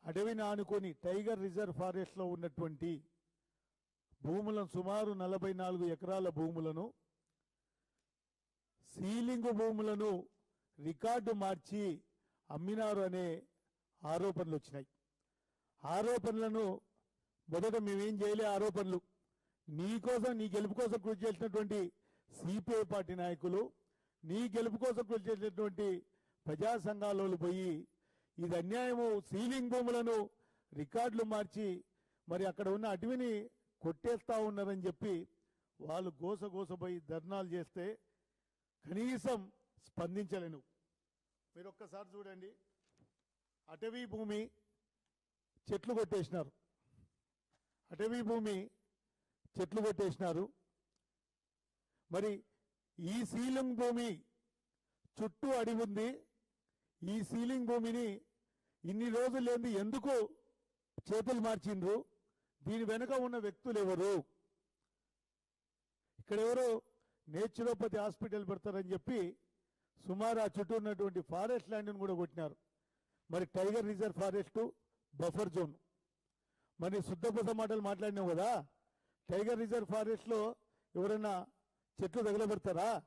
అడవిని ఆనుకొని tiger reserve ఫారెస్ట్లో ఉన్నటువంటి భూములను సుమారు 44 ఎకరాల భూములను సీలింగ్ భూములను రికార్డు మార్చి అమ్మినారు అనే ఆరోపణలు వచ్చినాయి. ఆరోపణలను మొదట మేమేం చేయలే. ఆరోపణలు నీకోసం, నీ గెలుపు కోసం కృషి చేసినటువంటి సిపిఐ పార్టీ నాయకులు, నీ గెలుపు కోసం కృషి చేసినటువంటి ప్రజా సంఘాలలో పోయి ఇది అన్యాయము, సీలింగ్ భూములను రికార్డులు మార్చి మరి అక్కడ ఉన్న అటవీని కొట్టేస్తా ఉన్నారని చెప్పి వాళ్ళు గోసపోయి ధర్నాలు చేస్తే కనీసం స్పందించలేను. మీరు ఒక్కసారి చూడండి, అటవీ భూమి చెట్లు కొట్టేసినారు, అటవీ భూమి చెట్లు కొట్టేసినారు. మరి ఈ సీలింగ్ భూమి చుట్టూ అడవి ఉంది. ఈ సీలింగ్ భూమిని ఇన్ని రోజులు లేని ఎందుకు చేతులు మార్చిండ్రు? దీని వెనుక ఉన్న వ్యక్తులు ఎవరు? ఇక్కడ ఎవరు నేచురోపతి హాస్పిటల్ పెడతారని చెప్పి సుమారు ఆ చుట్టూ ఉన్నటువంటి ఫారెస్ట్ ల్యాండ్ను కూడా కొట్టినారు. మరి tiger reserve forest buffer zone, మరి శుద్ధపూస మాటలు మాట్లాడినావు కదా, టైగర్ రిజర్వ్ ఫారెస్ట్లో ఎవరైనా చెట్లు తగలబెడతారా?